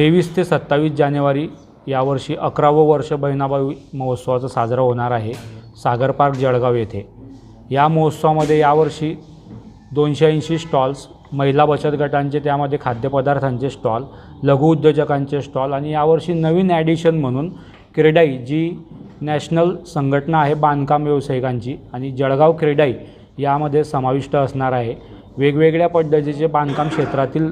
23 ते 27 जानेवारी यावर्षी 11वं वर्ष बहिणाबाई महोत्सवाचं साजरा होणार आहे सागर पार्क जळगाव येथे। या महोत्सवामध्ये यावर्षी 280 स्टॉल्स, महिला बचत गटांचे, त्यामध्ये खाद्यपदार्थांचे स्टॉल, लघु उद्योजकांचे स्टॉल आणि यावर्षी नवीन ॲडिशन म्हणून क्रेडाई, जी नॅशनल संघटना आहे बांधकाम व्यावसायिकांची, आणि जळगाव क्रेडाई यामध्ये समाविष्ट असणार आहे। वेगवेगळ्या पद्धतीचे बांधकाम क्षेत्रातील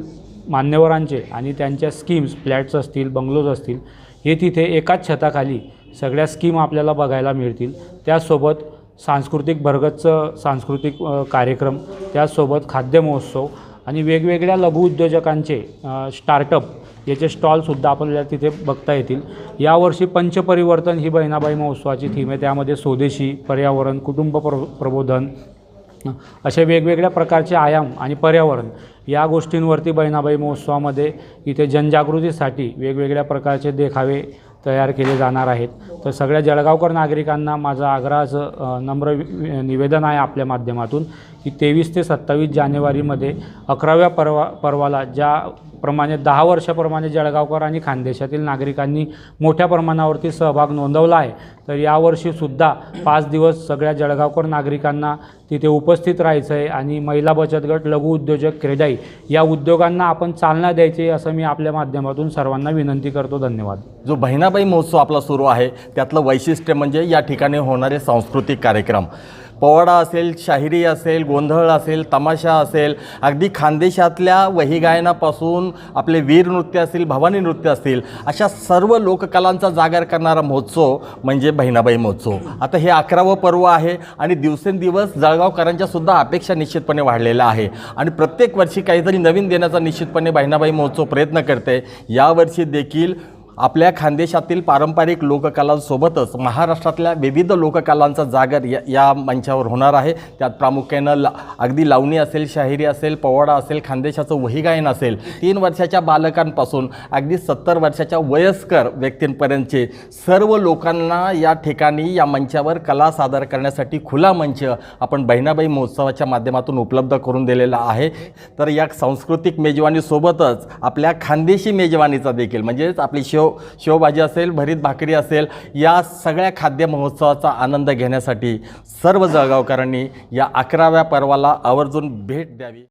मान्यवरांचे आणि त्यांच्या स्कीम्स, फ्लॅट्स असतील, बंगलोज असतील, हे तिथे एकाच छताखाली सगळ्या स्कीम आपल्याला बघायला मिळतील। त्यासोबत भरगच्च सांस्कृतिक कार्यक्रम, त्यासोबत खाद्य महोत्सव आणि वेगवेगळ्या लघु उद्योजकांचे स्टार्टअप याचे स्टॉलसुद्धा आपल्याला तिथे बघता येतील। यावर्षी पंचपरिवर्तन ही बहिणाबाई महोत्सवाची थीम आहे। त्यामध्ये स्वदेशी, पर्यावरण, कुटुंब प्रबोधन असे वेगवेगळ्या प्रकारचे आयाम आणि पर्यावरण या गोष्टींवरती बहिणाबाई महोत्सवामध्ये इथे जनजागृतीसाठी वेगवेगळ्या प्रकारचे देखावे तयार केले जाणार आहेत। तर सगळ्या जळगावकर नागरिकांना माझं आग्रहाचं नम्र निवेदन आहे आपल्या माध्यमातून की 23 ते 27 जानेवारीमध्ये 11व्या पर्वाला ज्याप्रमाणे 10 वर्षाप्रमाणे जळगावकर आणि खानदेशातील नागरिकांनी मोठ्या प्रमाणावरती सहभाग नोंदवला आहे, तर यावर्षीसुद्धा 5 दिवस सगळ्या जळगावकर नागरिकांना तिथे उपस्थित राहायचं आहे आणि महिला बचत गट, लघु उद्योजक, क्रेडाई या उद्योगांना आपण चालना द्यायची असं मी आपल्या माध्यमातून सर्वांना विनंती करतो। धन्यवाद। जो बहिणाबाई महोत्सव आपला सुरू आहे त्यातलं वैशिष्ट्य म्हणजे या ठिकाणी होणारे सांस्कृतिक कार्यक्रम, पोवाडा असेल, शाहिरी असेल, गोंधळ असेल, तमाशा असेल, अगदी खानदेशातल्या वही गायनापासून आपले वीर नृत्य असेल, भवानी नृत्य असतील, अशा सर्व लोककलांचा जागर करणारा महोत्सव म्हणजे बहिणाबाई महोत्सव। आता हे 11वं पर्व आहे आणि दिवसेंदिवस जळगावकरांच्या सुद्धा अपेक्षा निश्चितपणे वाढलेल्या आहे आणि प्रत्येक वर्षी काहीतरी नवीन देण्याचा निश्चितपणे बहिणाबाई महोत्सव प्रयत्न करते। यावर्षी देखील आपल्या खानदेशातील पारंपरिक लोककलांसोबतच महाराष्ट्रातल्या विविध लोककलांचा जागर या मंचावर होणार आहे। त्यात प्रामुख्यानं अगदी लावणी असेल, शाहिरी असेल, पोवाडा असेल, खानदेशाचं वहीगायन असेल, 3 वर्षाच्या बालकांपासून अगदी 70 वर्षाच्या वयस्कर व्यक्तींपर्यंतचे सर्व लोकांना या ठिकाणी या मंचावर कला सादर करण्यासाठी खुला मंच आपण बहिणाबाई महोत्सवाच्या माध्यमातून उपलब्ध करून दिलेला आहे। तर या सांस्कृतिक मेजवानीसोबतच आपल्या खानदेशी मेजवानीचा देखील म्हणजेच आपली शेवभाजी असेल, भरीत भाकरी असेल, या सगळ्या खाद्य महोत्सवाचा आनंद घेण्यासाठी सर्व जळगावकरांनी या 11व्या पर्वाला आवर्जून भेट द्यावी।